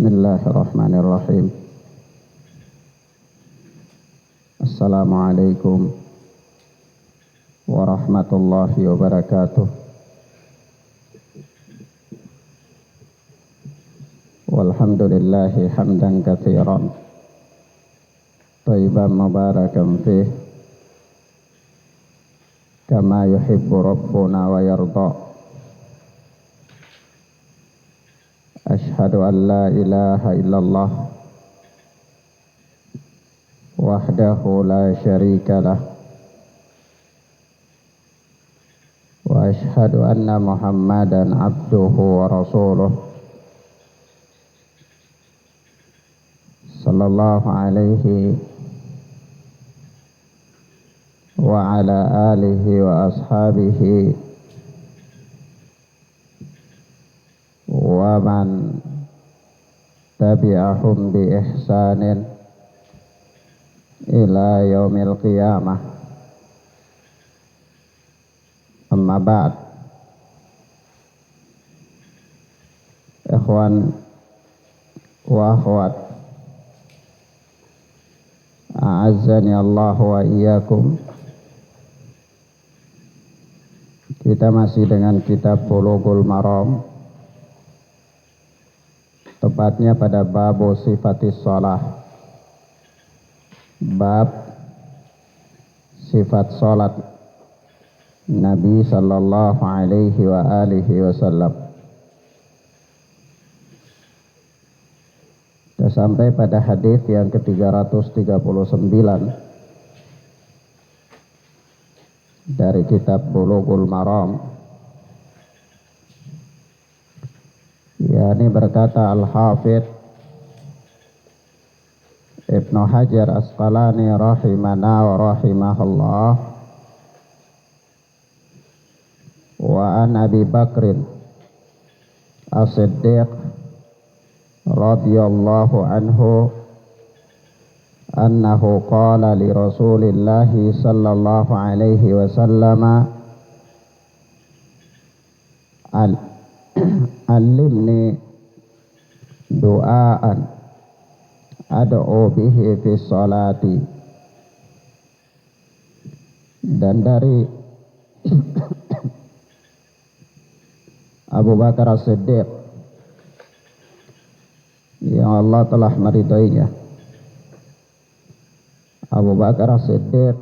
Bismillahirrahmanirrahim. Assalamualaikum warahmatullahi wabarakatuh. Walhamdulillahi hamdan katsiran thayyiban mubarakan fih kama yuhibbu rabbuna wa yarda. Ashhadu an la ilaha illallah wahdahu la syarika lah wa ashhadu anna Muhammadan abduhu wa rasuluh sallallahu alaihi wa ala alihi wa ashabihi wa man tabi'ahum bi ihsanin ila yaumil qiyamah. Amma ba'd. Ikhwan wa akhwat, a'azzani Allah wa iyyakum. Kita masih dengan kitab Bulughul Maram, tepatnya pada bab sifatis shalah, bab sifat salat Nabi sallallahu alaihi wa alihi wasallam. Kita sampai pada hadis yang ke-339 dari kitab Bulughul Maram. Ini berkata Al-Hafidh Ibnu Hajar Asqalani rahimana wa rahimahullah, wa an Abi Bakrin As-Siddiq radhiyallahu anhu annahu qala li Rasulillahi sallallahu alaihi wasallam allimni du'aan ad'u bihi fi sholati. Dan dari Abu Bakar As-Siddiq yang Allah telah meridainya, Abu Bakar As-Siddiq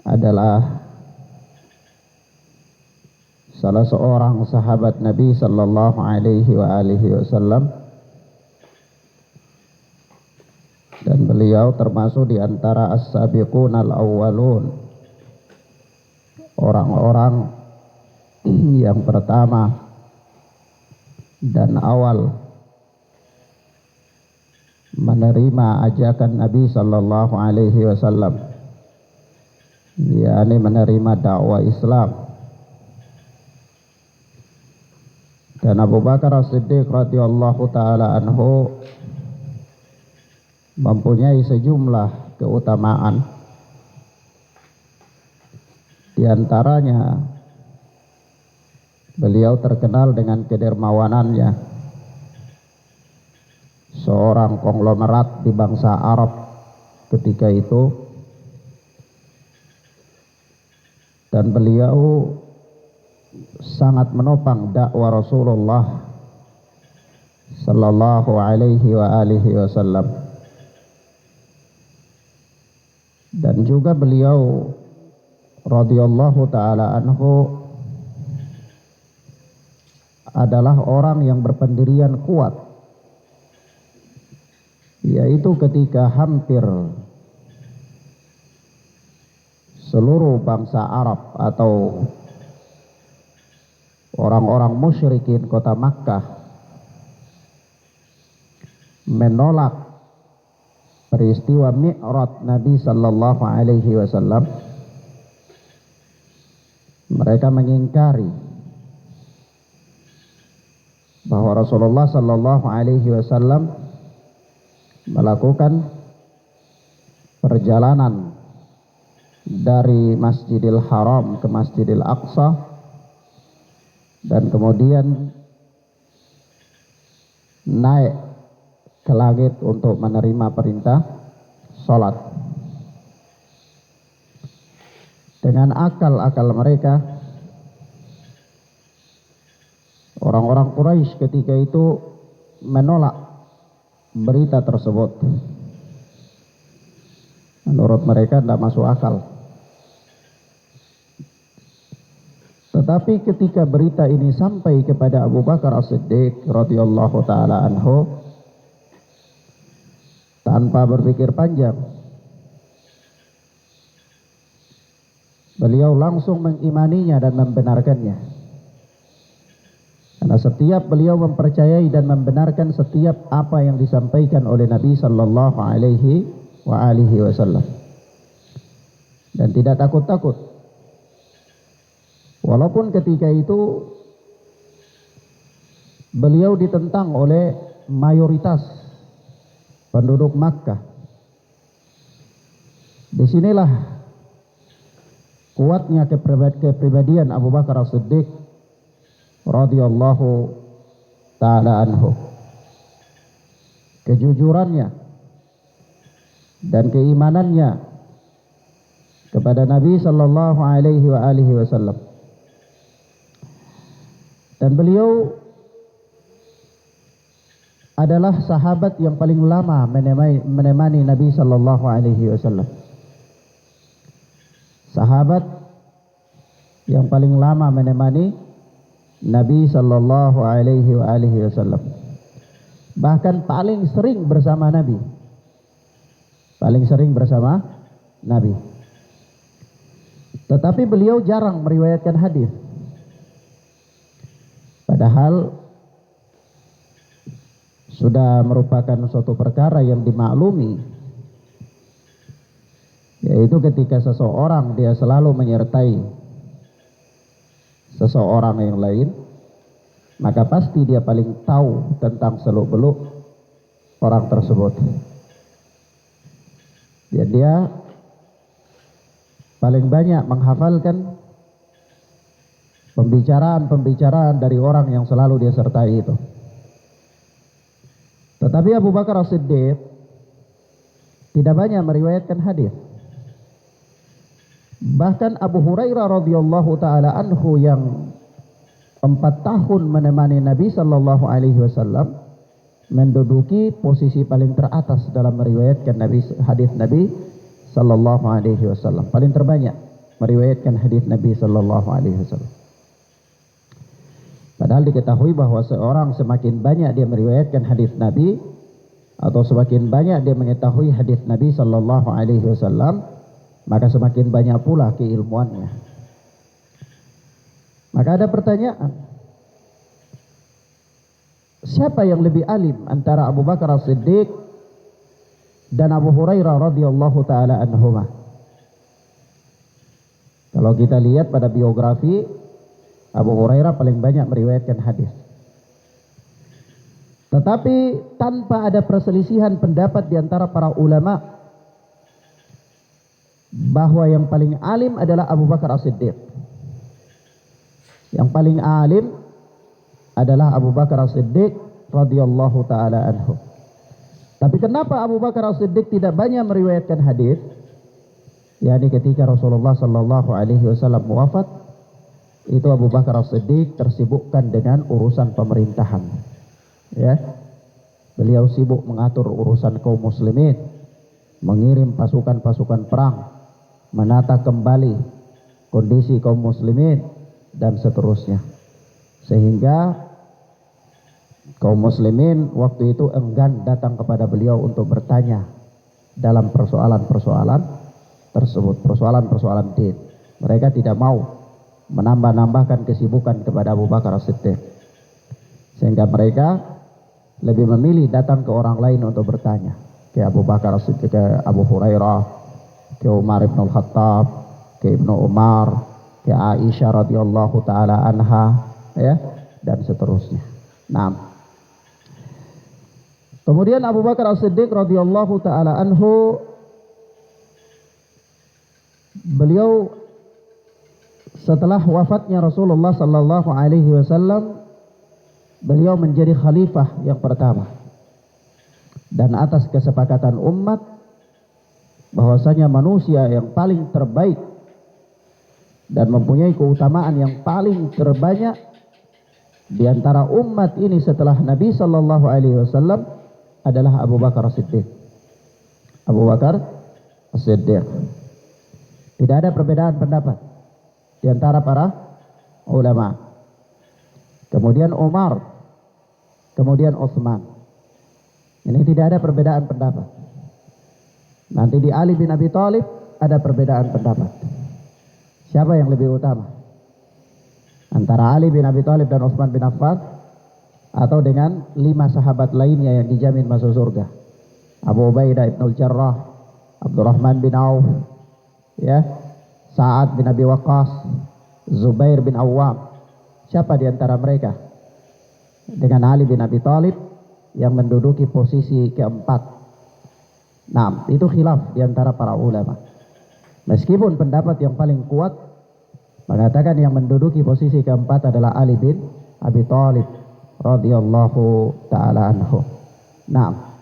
adalah salah seorang sahabat Nabi sallallahu alaihi wa alihi wasallam, dan beliau termasuk di antara as-sabiqunal awwalun, orang-orang yang pertama dan awal menerima ajakan Nabi sallallahu alaihi wasallam, yakni menerima dakwah Islam. Dan Abu Bakar As-Siddiq radhiyallahu ta'ala anhu mempunyai sejumlah keutamaan. Di antaranya, beliau terkenal dengan kedermawanannya, seorang konglomerat di bangsa Arab ketika itu, dan beliau sangat menopang dakwah Rasulullah sallallahu alaihi wa alihi wasallam. Dan juga beliau radhiyallahu ta'ala anhu adalah orang yang berpendirian kuat, yaitu ketika hampir seluruh bangsa Arab atau orang-orang musyrikin kota Makkah menolak peristiwa Mi'raj Nabi sallallahu alaihi wasallam. Mereka mengingkari bahwa Rasulullah sallallahu alaihi wasallam melakukan perjalanan dari Masjidil Haram ke Masjidil Aqsa, dan kemudian naik ke langit untuk menerima perintah sholat. Dengan akal-akal mereka, orang-orang Quraisy ketika itu menolak berita tersebut. Menurut mereka tidak masuk akal. Tetapi ketika berita ini sampai kepada Abu Bakar As-Siddiq radhiyallahu taala anhu, tanpa berpikir panjang, beliau langsung mengimaninya dan membenarkannya. Karena setiap beliau mempercayai dan membenarkan setiap apa yang disampaikan oleh Nabi sallallahu alaihi wasallam. Dan tidak takut-takut. Walaupun ketika itu beliau ditentang oleh mayoritas penduduk Makkah. Disinilah kuatnya kepribadian Abu Bakar As-Siddiq radhiyallahu taala anhu. Kejujurannya dan keimanannya kepada Nabi sallallahu alaihi wasallam. Dan beliau adalah sahabat yang paling lama menemani Nabi sallallahu alaihi wasallam. Sahabat yang paling lama menemani Nabi sallallahu alaihi wasallam. Bahkan paling sering bersama Nabi. Paling sering bersama Nabi. Tetapi beliau jarang meriwayatkan hadis. Padahal sudah merupakan suatu perkara yang dimaklumi, yaitu ketika seseorang dia selalu menyertai seseorang yang lain, maka pasti dia paling tahu tentang seluk-beluk orang tersebut. Dia paling banyak menghafalkan pembicaraan dari orang yang selalu dia sertai itu. Tetapi Abu Bakar As-Siddiq tidak banyak meriwayatkan hadis. Bahkan Abu Hurairah radhiyallahu taala anhu yang 4 tahun menemani Nabi sallallahu alaihi wasallam menduduki posisi paling teratas dalam meriwayatkan hadis Nabi sallallahu alaihi wasallam. Paling terbanyak meriwayatkan hadis Nabi sallallahu alaihi wasallam. Padahal diketahui bahwa seorang semakin banyak dia meriwayatkan hadis Nabi atau semakin banyak dia mengetahui hadis Nabi sallallahu alaihi wasallam, maka semakin banyak pula keilmuannya. Maka ada pertanyaan, siapa yang lebih alim antara Abu Bakar As-Siddiq dan Abu Hurairah radhiyallahu taala anhuma? Kalau kita lihat pada biografi, Abu Hurairah paling banyak meriwayatkan hadis. Tetapi tanpa ada perselisihan pendapat di antara para ulama bahwa yang paling alim adalah Abu Bakar As-Siddiq. Yang paling alim adalah Abu Bakar As-Siddiq radhiyallahu taala anhu. Tapi kenapa Abu Bakar As-Siddiq tidak banyak meriwayatkan hadis? Yani ketika Rasulullah sallallahu alaihi wasallam wafat, itu Abu Bakar As-Siddiq tersibukkan dengan urusan pemerintahan. Ya. Beliau sibuk mengatur urusan kaum muslimin, mengirim pasukan-pasukan perang, menata kembali kondisi kaum muslimin dan seterusnya. Sehingga kaum muslimin waktu itu enggan datang kepada beliau untuk bertanya dalam persoalan-persoalan tersebut, persoalan-persoalan din. Mereka tidak mau menambah-nambahkan kesibukan kepada Abu Bakar As-Siddiq, sehingga mereka lebih memilih datang ke orang lain untuk bertanya, ke Abu Bakar As-Siddiq, ke Abu Hurairah, ke Umar ibn al-Khattab, ke Ibnu Umar, ke Aisyah radhiyallahu taala anha, ya, dan seterusnya. Nah, kemudian Abu Bakar As-Siddiq radhiyallahu taala anhu, beliau setelah wafatnya Rasulullah sallallahu alaihi wasallam, beliau menjadi khalifah yang pertama. Dan atas kesepakatan umat bahwasanya manusia yang paling terbaik dan mempunyai keutamaan yang paling terbanyak di antara umat ini setelah Nabi sallallahu alaihi wasallam adalah Abu Bakar As-Siddiq. Abu Bakar As-Siddiq. Tidak ada perbedaan pendapat di antara para ulama. Kemudian Umar, kemudian Utsman. Ini tidak ada perbedaan pendapat. Nanti di Ali bin Abi Thalib ada perbedaan pendapat. Siapa yang lebih utama? Antara Ali bin Abi Thalib dan Utsman bin Affan, atau dengan 5 sahabat lainnya yang dijamin masuk surga? Abu Ubaidah ibn al-Jarrah, Abdurrahman bin Auf, ya, Sa'ad bin Abi Waqqas, Zubair bin Awwam. Siapa di antara mereka dengan Ali bin Abi Thalib yang menduduki posisi keempat? Nah, itu khilaf di antara para ulama. Meskipun pendapat yang paling kuat mengatakan yang menduduki posisi keempat adalah Ali bin Abi Thalib radhiyallahu taala anhu. Nah,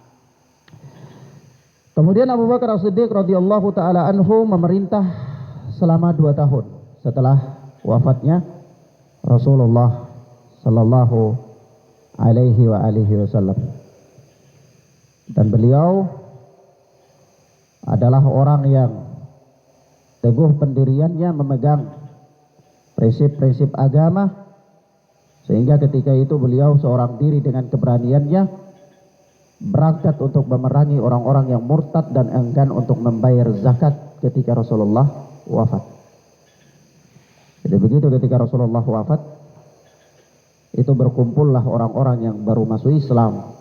kemudian Abu Bakar As-Siddiq radhiyallahu taala anhu memerintah selama 2 tahun setelah wafatnya Rasulullah sallallahu alaihi wa alihi wasallam. Dan beliau adalah orang yang teguh pendiriannya memegang prinsip-prinsip agama, sehingga ketika itu beliau seorang diri dengan keberaniannya berangkat untuk memerangi orang-orang yang murtad dan enggan untuk membayar zakat ketika Rasulullah wafat. Jadi begitu ketika Rasulullah wafat, itu berkumpullah orang-orang yang baru masuk Islam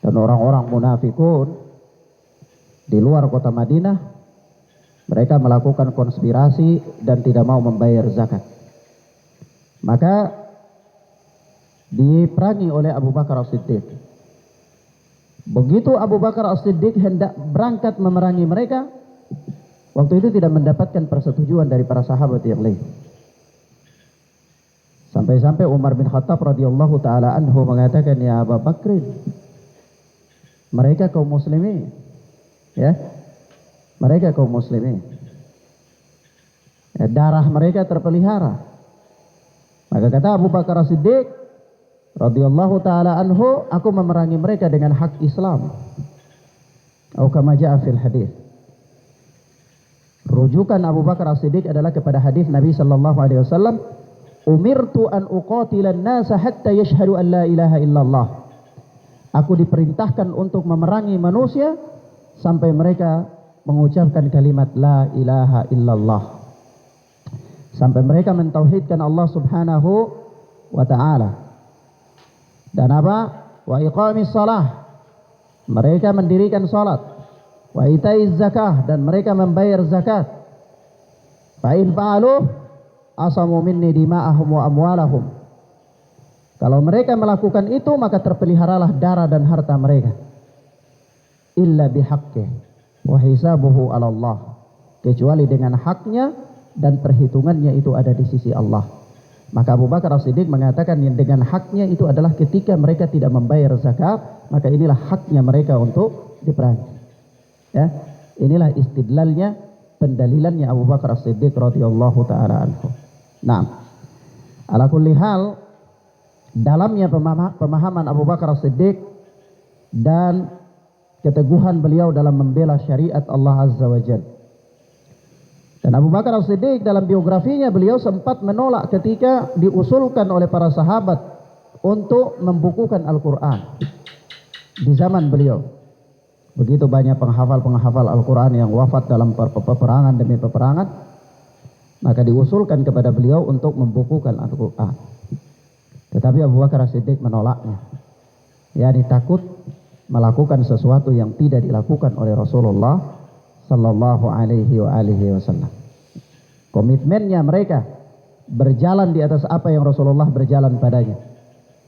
dan orang-orang munafikun di luar kota Madinah. Mereka melakukan konspirasi dan tidak mau membayar zakat. Maka diperangi oleh Abu Bakar As-Siddiq. Begitu Abu Bakar As-Siddiq hendak berangkat memerangi mereka, waktu itu tidak mendapatkan persetujuan dari para sahabat yang lain. Sampai-sampai Umar bin Khattab radhiyallahu taala anhu mengatakan, "Ya Abu Bakrin, mereka kaum muslimin." Ya. Mereka kaum muslimin. Ya, darah mereka terpelihara. Maka kata Abu Bakar As-Siddiq radhiyallahu taala anhu, "Aku memerangi mereka dengan hak Islam." Atau kama jaa fil hadis. Rujukan Abu Bakar As-Siddiq adalah kepada hadis Nabi sallallahu alaihi wasallam, "Umirtu an uqatila an-nasa hatta yashhadu an la ilaha illallah." Aku diperintahkan untuk memerangi manusia sampai mereka mengucapkan kalimat la ilaha illallah. Sampai mereka mentauhidkan Allah Subhanahu wa taala. Dan apa? Wa iqamis shalah. Mereka mendirikan salat. Wa itaiz zakah, dan mereka membayar zakat. Fa in fa'alu asamu minni dima'ahum wa amwalahum. Kalau mereka melakukan itu, maka terpeliharalah darah dan harta mereka. Illa bihaqqih wa hisabuhu 'ala Allah. Kecuali dengan haknya dan perhitungannya itu ada di sisi Allah. Maka Abu Bakar As-Siddiq mengatakan yang dengan haknya itu adalah ketika mereka tidak membayar zakat, maka inilah haknya mereka untuk diperangi. Ya, inilah istidlalnya, pendalilannya Abu Bakar As-Siddiq radhiyallahu taala anhu. Nah, ala kulli hal, dalamnya pemahaman Abu Bakar As-Siddiq dan keteguhan beliau dalam membela syariat Allah Azza wa Jalla. Dan Abu Bakar As-Siddiq dalam biografinya, beliau sempat menolak ketika diusulkan oleh para sahabat untuk membukukan Al-Quran di zaman beliau. Begitu banyak penghafal-penghafal Al-Quran yang wafat dalam peperangan demi peperangan, maka diusulkan kepada beliau untuk membukukan Al-Quran. Tetapi Abu Bakar As-Siddiq menolaknya. Yani takut melakukan sesuatu yang tidak dilakukan oleh Rasulullah sallallahu alaihi wa alihi wasallam. Komitmennya mereka berjalan di atas apa yang Rasulullah berjalan padanya,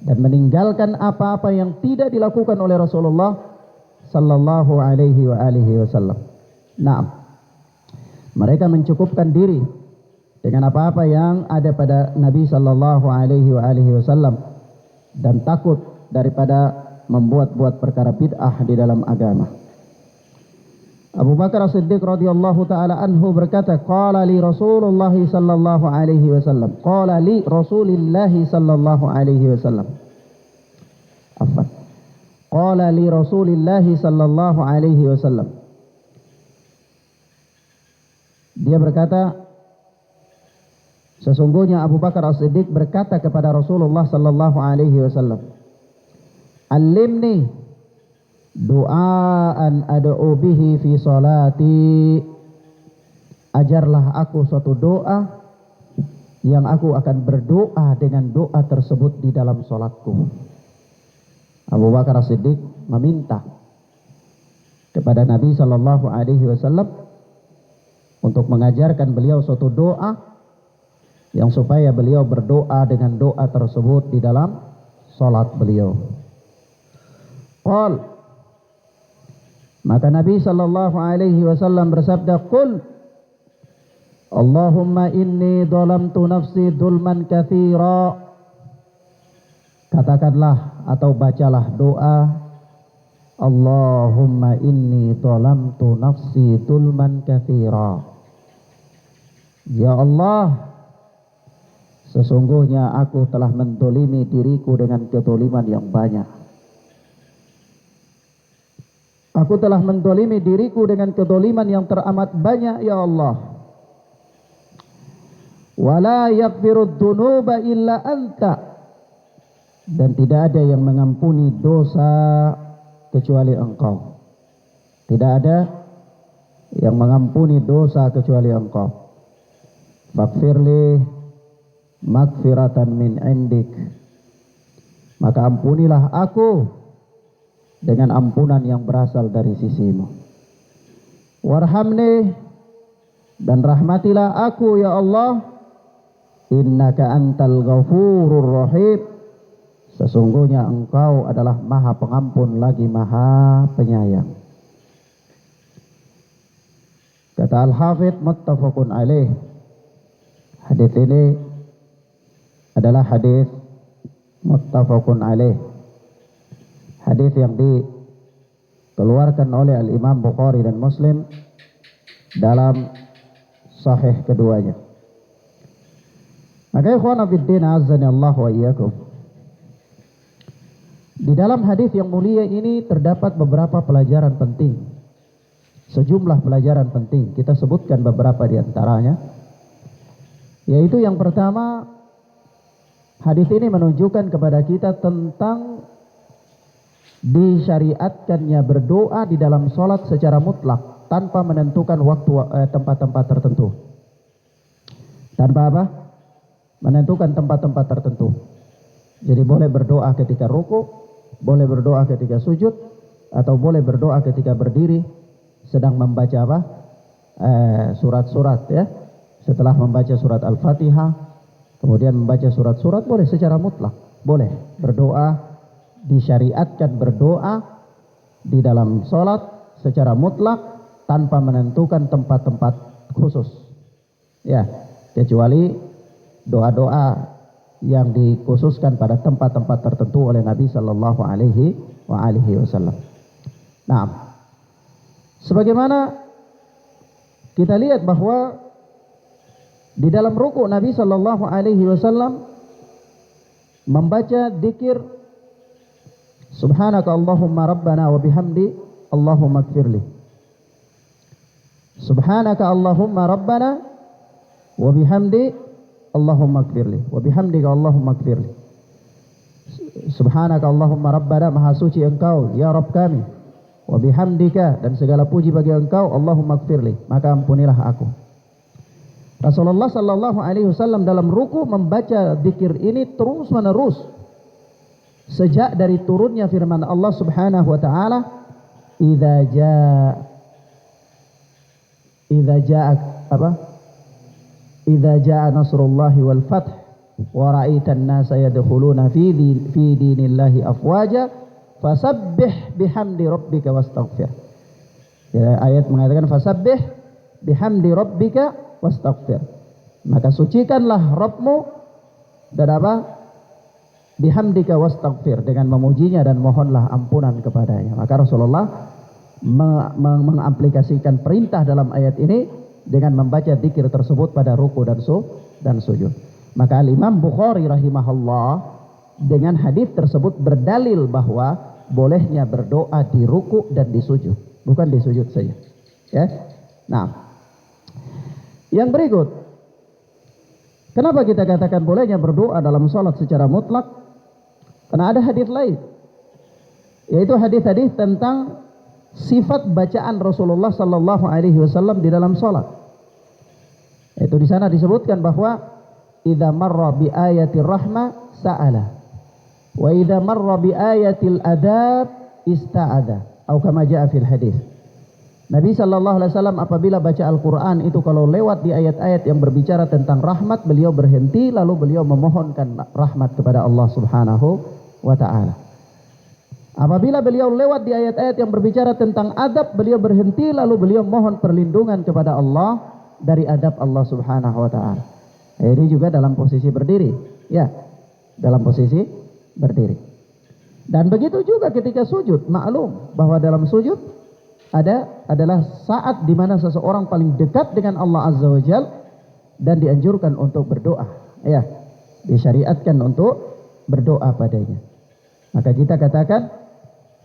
dan meninggalkan apa-apa yang tidak dilakukan oleh Rasulullah sallallahu alaihi wa alihi wasallam. Nah, mereka mencukupkan diri dengan apa-apa yang ada pada Nabi sallallahu alaihi wa alihi wasallam, dan takut daripada membuat-buat perkara bid'ah di dalam agama. Abu Bakar As-Siddiq radhiyallahu taala anhu berkata, qala li Rasulullah sallallahu alaihi wasallam. Qala li Rasulillah sallallahu alaihi wasallam. Afwan. Qala li Rasulillah sallallahu alaihi wasallam. Dia berkata, sesungguhnya Abu Bakar As-Siddiq berkata kepada Rasulullah sallallahu alaihi wasallam, "Allimni du'aan ad'u bihi fi salati." Ajarlah aku suatu doa yang aku akan berdoa dengan doa tersebut di dalam salatku. Abu Bakar As-Siddiq meminta kepada Nabi sallallahu alaihi wasallam untuk mengajarkan beliau suatu doa yang supaya beliau berdoa dengan doa tersebut di dalam salat beliau. Qal, maka Nabi sallallahu alaihi wasallam bersabda, "Qul Allahumma inni dhalamtu nafsi dzulman katsira." Katakanlah atau bacalah doa, Allahumma inni dhalamtu nafsi dzulman katsira. Ya Allah, sesungguhnya aku telah mendolimi diriku dengan kedoliman yang banyak. Aku telah mendolimi diriku dengan kedoliman yang teramat banyak, ya Allah. Wala yaghfirud dzunuba illa anta. Dan tidak ada yang mengampuni dosa kecuali Engkau. Tidak ada yang mengampuni dosa kecuali Engkau. Faghfirli maghfiratan min indik. Maka ampunilah aku dengan ampunan yang berasal dari sisimu. Warhamni, dan rahmatilah aku ya Allah. Innaka antal ghafurur rahim. Sesungguhnya Engkau adalah Maha Pengampun lagi Maha Penyayang. Kata Al-Hafidh, muttafaqun alaih. Hadis ini adalah hadis muttafaqun alaih. Hadis yang dikeluarkan oleh Al-Imam Bukhari dan Muslim dalam sahih keduanya. Maka ikhwan fiddin azzani Allah wa iyyakum, di dalam hadis yang mulia ini terdapat beberapa pelajaran penting. Sejumlah pelajaran penting. Kita sebutkan beberapa di antaranya. Yaitu yang pertama, hadis ini menunjukkan kepada kita tentang disyariatkannya berdoa di dalam sholat secara mutlak tanpa menentukan waktu tempat-tempat tertentu. Tanpa apa? Menentukan tempat-tempat tertentu. Jadi boleh berdoa ketika ruku, boleh berdoa ketika sujud, atau boleh berdoa ketika berdiri sedang membaca apa? Surat-surat ya. Setelah membaca surat Al-Fatihah, kemudian membaca surat-surat, boleh secara mutlak. Boleh berdoa, disyariatkan berdoa di dalam sholat secara mutlak tanpa menentukan tempat-tempat khusus. Ya, kecuali doa-doa yang dikhususkan pada tempat-tempat tertentu oleh Nabi sallallahu alaihi wasallam. Nah, sebagaimana kita lihat bahwa di dalam ruku Nabi sallallahu alaihi wasallam membaca dzikir Subhanaka Allahumma Rabbana wa bihamdi Allahumma ighfirli. Subhanaka Allahumma Rabbana wa bihamdi Allahumma ighfirli. Wa bihamdika Allahumma ighfirli. Subhanaka Allahumma Rabbana, maha suci Engkau ya Rabb kami. Wa bihamdika, dan segala puji bagi Engkau, Allahumma ighfirli, maka ampunilah aku. Rasulullah sallallahu alaihi wasallam dalam ruku membaca zikir ini terus menerus sejak dari turunnya firman Allah Subhanahu wa taala, idza jaa nasrullahi wal fath wa ra'aitan nasa yadkhuluna fi dinillahi afwaja fasabbih bihamdi rabbika wastaghfir. Ya, ayat mengatakan fasabbih bihamdi rabbika wastaghfir. Maka sucikanlah Rabbmu dan apa? bihamdika wastaghfir, dengan memujinya dan mohonlah ampunan kepadanya. Maka Rasulullah mengaplikasikan perintah dalam ayat ini dengan membaca zikir tersebut pada ruku dan sujud. Maka Imam Bukhari rahimahullah dengan hadis tersebut berdalil bahwa bolehnya berdoa di ruku dan di sujud, bukan di sujud saja. Ya. Nah, yang berikut, kenapa kita katakan bolehnya berdoa dalam salat secara mutlak? Karena ada hadis lain, yaitu hadis-hadis tentang sifat bacaan Rasulullah sallallahu alaihi wasallam di dalam salat. Itu di sana disebutkan bahwa idza marra bi ayatir rahmah sa'ala wa idza marra bi ayatil adab ista'ada, atau kama jaa fil hadis. Nabi sallallahu alaihi wasallam apabila baca Al-Qur'an itu kalau lewat di ayat-ayat yang berbicara tentang rahmat, beliau berhenti lalu beliau memohonkan rahmat kepada Allah Subhanahu wa taala. Apabila beliau lewat di ayat-ayat yang berbicara tentang adab, beliau berhenti lalu beliau mohon perlindungan kepada Allah dari adab Allah Subhanahu wa taala. Ini juga dalam posisi berdiri, ya. Dalam posisi berdiri. Dan begitu juga ketika sujud, maklum bahwa dalam sujud adalah saat di mana seseorang paling dekat dengan Allah Azza wa Jalla dan dianjurkan untuk berdoa, ya. Disyariatkan untuk berdoa padanya. Maka kita katakan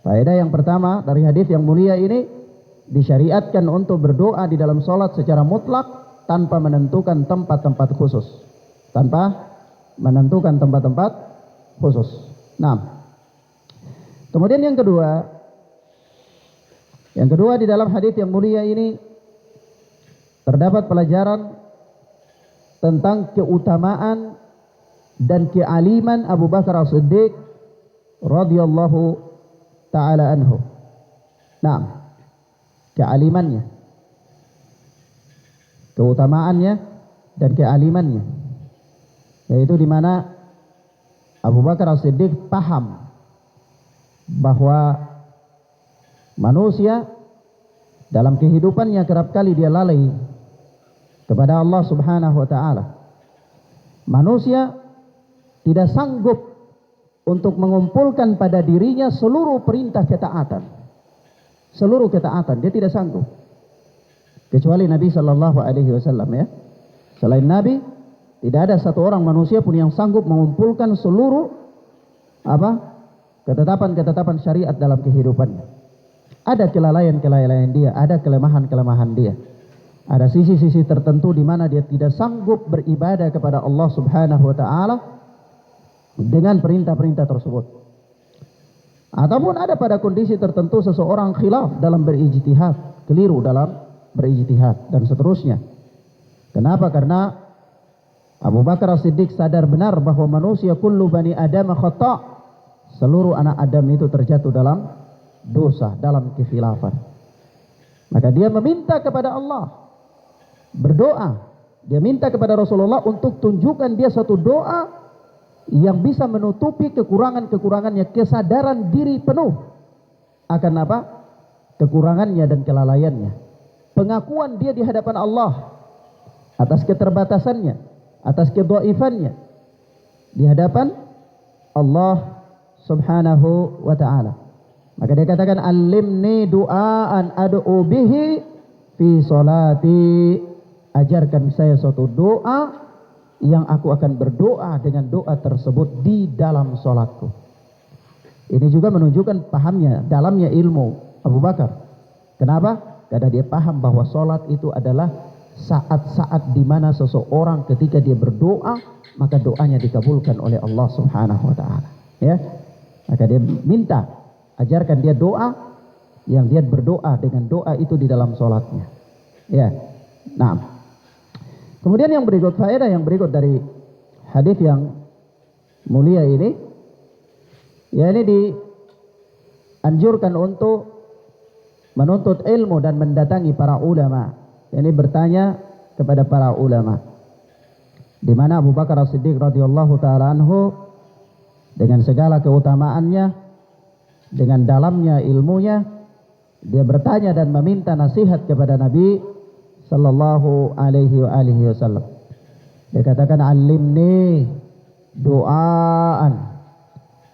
faedah yang pertama dari hadis yang mulia ini, disyariatkan untuk berdoa di dalam salat secara mutlak tanpa menentukan tempat-tempat khusus. Tanpa menentukan tempat-tempat khusus. Nah, kemudian yang kedua di dalam hadis yang mulia ini terdapat pelajaran tentang keutamaan dan kealiman Abu Bakar As-Siddiq radhiyallahu ta'ala anhu. Nah, kealimannya, keutamaannya dan kealimannya, yaitu di mana Abu Bakar As-Siddiq paham bahwa manusia dalam kehidupannya kerap kali dia lalai kepada Allah Subhanahu wa taala. Manusia tidak sanggup untuk mengumpulkan pada dirinya seluruh perintah ketaatan. Seluruh ketaatan dia tidak sanggup. Kecuali Nabi sallallahu alaihi wasallam, ya. Selain Nabi, tidak ada satu orang manusia pun yang sanggup mengumpulkan seluruh ketetapan-ketetapan syariat dalam kehidupannya. Ada kelalaian-kelalaian dia, ada kelemahan-kelemahan dia. Ada sisi-sisi tertentu di mana dia tidak sanggup beribadah kepada Allah Subhanahu wa taala dengan perintah-perintah tersebut. Ataupun ada pada kondisi tertentu seseorang khilaf dalam berijtihad, keliru dalam berijtihad dan seterusnya. Kenapa? Karena Abu Bakar As-Siddiq sadar benar bahwa manusia kullu bani Adam khata'. Seluruh anak Adam itu terjatuh dalam dosa, dalam kekhilafan. Maka dia meminta kepada Allah, berdoa. Dia minta kepada Rasulullah untuk tunjukkan dia satu doa yang bisa menutupi kekurangan-kekurangannya, kesadaran diri penuh akan kekurangannya dan kelalaiannya. Pengakuan dia di hadapan Allah atas keterbatasannya, atas kedhaifannya di hadapan Allah Subhanahu wa ta'ala. Maka dia katakan, alimni du'aan ad'u bihi fi salati. Ajarkan saya suatu doa yang aku akan berdoa dengan doa tersebut di dalam salatku. Ini juga menunjukkan pahamnya, dalamnya ilmu Abu Bakar. Kenapa? Karena dia paham bahwa salat itu adalah saat-saat di mana seseorang ketika dia berdoa, maka doanya dikabulkan oleh Allah Subhanahu wa ta'ala. Ya. Maka dia minta, ajarkan dia doa yang dia berdoa dengan doa itu di dalam sholatnya. Ya. Nah, kemudian yang berikut, faedah yang berikut dari hadis yang mulia ini, ya, ini dianjurkan untuk menuntut ilmu dan mendatangi para ulama. Ini bertanya kepada para ulama. Di mana Abu Bakar As-Siddiq radhiyallahu taala anhu dengan segala keutamaannya, dengan dalamnya ilmunya, dia bertanya dan meminta nasihat kepada Nabi sallallahu alaihi wasallam. Dia katakan, alimni du'aan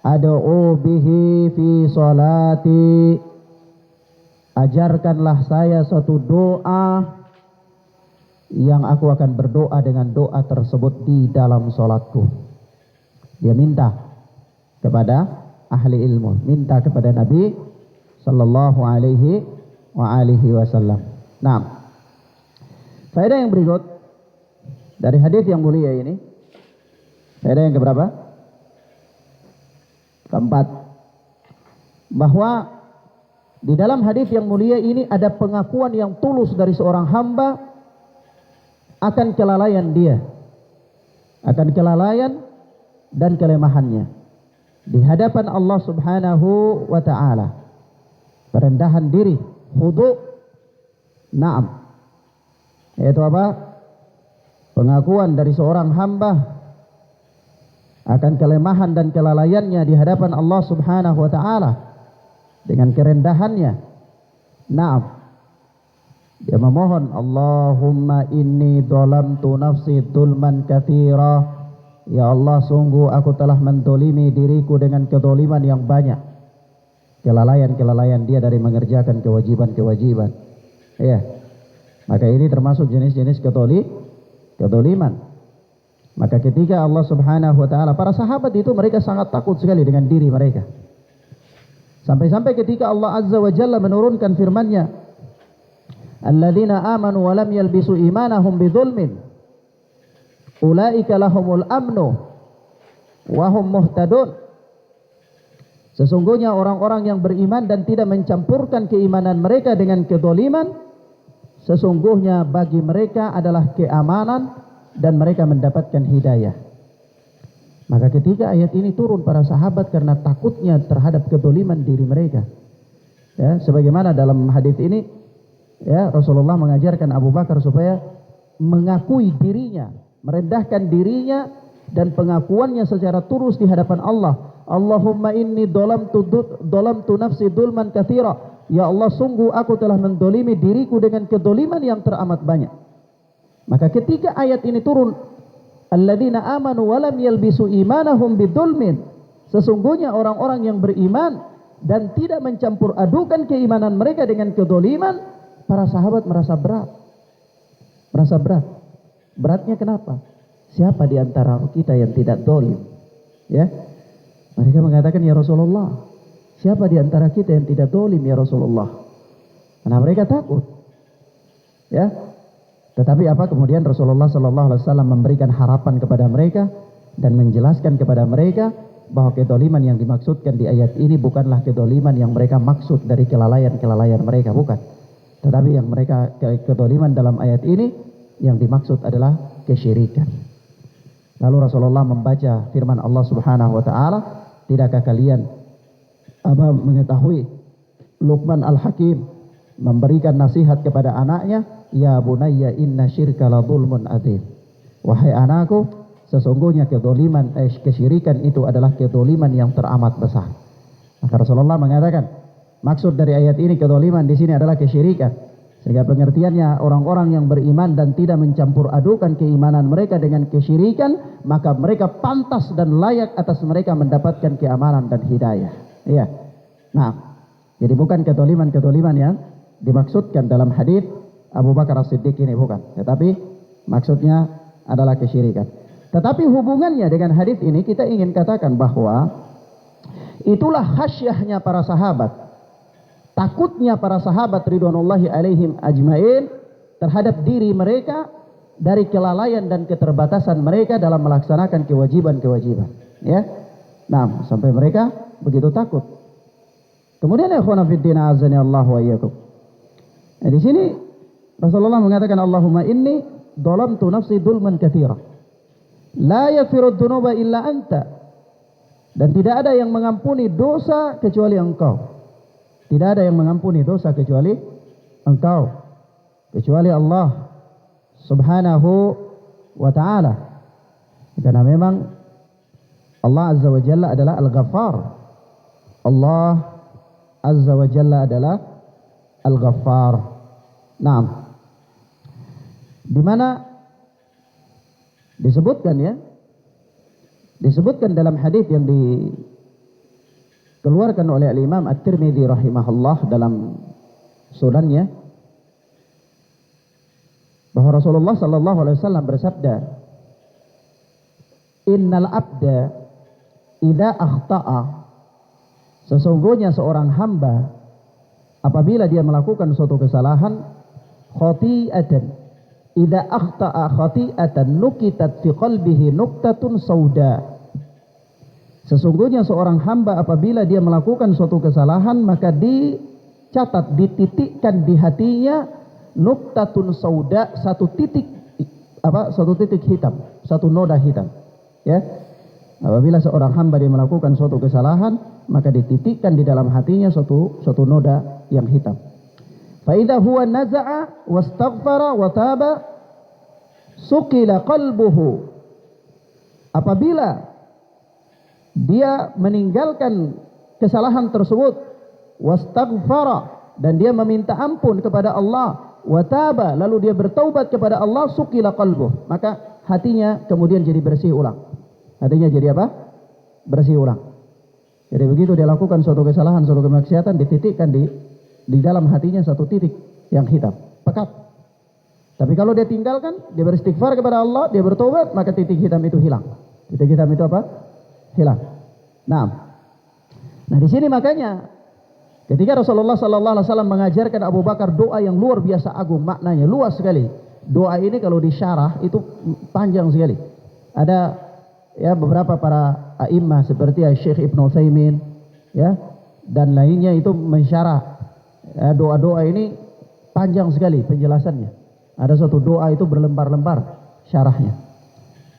ad'u bihi fi salati, ajarkanlah saya suatu doa yang aku akan berdoa dengan doa tersebut di dalam salatku. Dia minta kepada ahli ilmu, minta kepada Nabi sallallahu alaihi wa alihi wasallam. Nah, faedah yang berikut dari hadis yang mulia ini, faedah yang keberapa? Keempat, bahwa di dalam hadis yang mulia ini ada pengakuan yang tulus dari seorang hamba akan kelalaian dia, akan kelalaian dan kelemahannya di hadapan Allah Subhanahu wa taala. Perendahan diri, khudu', na'am. Yaitu apa? Pengakuan dari seorang hamba akan kelemahan dan kelalaiannya di hadapan Allah Subhanahu wa taala dengan kerendahannya. Naam. Dia memohon, Allahumma inni dhalamtu nafsi dzulman katsira. Ya Allah, sungguh aku telah mendolimi diriku dengan kedoliman yang banyak. Kelalaian-kelalaian dia dari mengerjakan kewajiban-kewajiban. Ya. Maka ini termasuk jenis-jenis kedoliman. Maka ketika Allah Subhanahu wa taala, para sahabat itu mereka sangat takut sekali dengan diri mereka. Sampai-sampai ketika Allah Azza wa Jalla menurunkan firman-Nya, alladzina amanu wa lam yalbisu imanahum bidzulmin ulaika lahumul amnu wa hum muhtadun. Sesungguhnya orang-orang yang beriman dan tidak mencampurkan keimanan mereka dengan kedzaliman, sesungguhnya bagi mereka adalah keamanan dan mereka mendapatkan hidayah. Maka ketika ayat ini turun, para sahabat karena takutnya terhadap kedzaliman diri mereka, ya, sebagaimana dalam hadis ini, ya, Rasulullah mengajarkan Abu Bakar supaya mengakui dirinya, merendahkan dirinya dan pengakuannya secara tulus di hadapan Allah. Allahumma inni dhalamtu nafsi dzulman katsira. Ya Allah, sungguh aku telah mendolimi diriku dengan kedoliman yang teramat banyak. Maka ketika ayat ini turun, alladzina amanu wa lam yalbisu imanahum bidzulmin, sesungguhnya orang-orang yang beriman dan tidak mencampur adukan keimanan mereka dengan kedoliman, para sahabat merasa berat. Merasa berat. Beratnya kenapa? Siapa di antara kita yang tidak dolim? Ya, mereka mengatakan, ya Rasulullah, siapa di antara kita yang tidak dolim ya Rasulullah? Karena mereka takut. Ya, tetapi apa kemudian Rasulullah Sallallahu Alaihi Wasallam memberikan harapan kepada mereka dan menjelaskan kepada mereka bahwa kedoliman yang dimaksudkan di ayat ini bukanlah kedoliman yang mereka maksud dari kelalaian-kelalaian mereka, bukan. Tetapi yang mereka kedoliman dalam ayat ini yang dimaksud adalah kesyirikan. Lalu Rasulullah membaca firman Allah Subhanahu wa taala, tidakkah kalian mengetahui Luqman Al-Hakim memberikan nasihat kepada anaknya, ya bunayya inna syirka la dzulmun adzim. Wahai anakku, sesungguhnya kedzaliman, kesyirikan itu adalah kedzaliman yang teramat besar. Maka Rasulullah mengatakan, maksud dari ayat ini kedzaliman di sini adalah kesyirikan. Sehingga pengertiannya, orang-orang yang beriman dan tidak mencampur adukan keimanan mereka dengan kesyirikan, maka mereka pantas dan layak atas mereka mendapatkan keamanan dan hidayah. Iya. Nah, jadi bukan kedzaliman-kedzaliman yang dimaksudkan dalam hadis Abu Bakar As-Siddiq ini, bukan. Tetapi maksudnya adalah kesyirikan. Tetapi hubungannya dengan hadis ini, kita ingin katakan bahwa itulah khasyahnya para sahabat. Takutnya para sahabat ridwanullahi alaihim ajmain terhadap diri mereka dari kelalaian dan keterbatasan mereka dalam melaksanakan kewajiban-kewajiban. Ya. Nah, sampai mereka begitu takut. Kemudian ya ikhwana fiddin azani Allah wa iyyakum. Nah, di sini Rasulullah mengatakan, Allahumma inni dhalamtu nafsi dzulman katsira. La yaghfiru dzunuba illa anta. Dan tidak ada yang mengampuni dosa kecuali Engkau. Tidak ada yang mengampuni dosa kecuali Engkau, kecuali Allah Subhanahu wa ta'ala. Karena memang Allah Azza wa Jalla adalah Al-Ghaffar. Allah Azza wa Jalla adalah Al-Ghaffar. Naam. Di mana disebutkan, ya, disebutkan dalam hadis yang keluarkan oleh Al-Imam At-Tirmidzi rahimahullah dalam sunannya, bahwa Rasulullah sallallahu alaihi wasallam bersabda, "Innal abda idza akhta'a," sesungguhnya seorang hamba apabila dia melakukan suatu kesalahan, khati'atan, idza akhta'a khati'atan nukitat fi qalbihi nuktatun sauda. Sesungguhnya seorang hamba apabila dia melakukan suatu kesalahan, maka dicatat, dititikkan di hatinya nuktatun sauda, satu titik hitam, satu noda hitam. Ya, apabila seorang hamba dia melakukan suatu kesalahan, maka dititikkan di dalam hatinya suatu noda yang hitam. Fa idza huwa naza'a wastaghfara wa taba suqila qalbuhu. Apabila dia meninggalkan kesalahan tersebut, wastaghfara, dan dia meminta ampun kepada Allah, wataba, lalu dia bertaubat kepada Allah, suqila qalbuh, maka hatinya kemudian jadi bersih ulang. Hatinya jadi apa? Bersih ulang. Jadi begitu dia lakukan suatu kesalahan, suatu kemaksiatan, dititikkan di dalam hatinya satu titik yang hitam, pekat. Tapi kalau dia tinggalkan, dia beristighfar kepada Allah, dia bertobat, maka titik hitam itu hilang. Titik hitam itu apa? Hilang. Nah di sini makanya ketika Rasulullah sallallahu alaihi wasallam mengajarkan Abu Bakar doa yang luar biasa agung, maknanya luas sekali. Doa ini kalau disyarah itu panjang sekali. Ada ya beberapa para a'immah seperti Syekh Ibnu Utsaimin ya dan lainnya itu mensyarah ya, doa-doa ini panjang sekali penjelasannya. Ada satu doa itu berlembar-lembar syarahnya.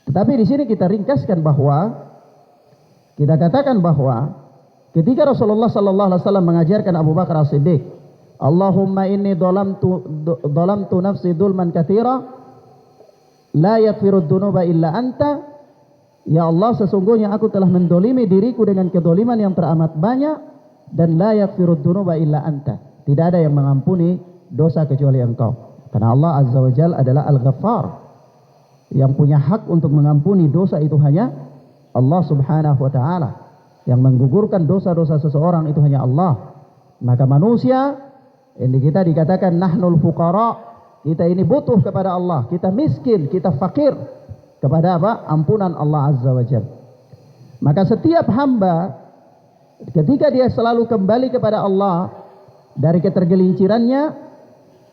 Tetapi di sini kita ringkaskan bahwa kita katakan bahwa ketika Rasulullah sallallahu alaihi wasallam mengajarkan Abu Bakar As-Siddiq, Allahumma inni dhalamtu nafsi dzulman katsira la yaghfiru dzunuba illa anta. Ya Allah, sesungguhnya aku telah mendolimi diriku dengan kedoliman yang teramat banyak, dan la yaghfiru dzunuba illa anta. Tidak ada yang mengampuni dosa kecuali Engkau. Karena Allah Azza wa Jalla adalah Al-Ghaffar. Yang punya hak untuk mengampuni dosa itu hanya Allah subhanahu wa ta'ala. Yang menggugurkan dosa-dosa seseorang itu hanya Allah. Maka manusia, ini kita dikatakan nahnul fuqara, kita ini butuh kepada Allah, kita miskin, kita fakir kepada apa? Ampunan Allah Azza wa Jalla. Maka setiap hamba ketika dia selalu kembali kepada Allah dari ketergelincirannya,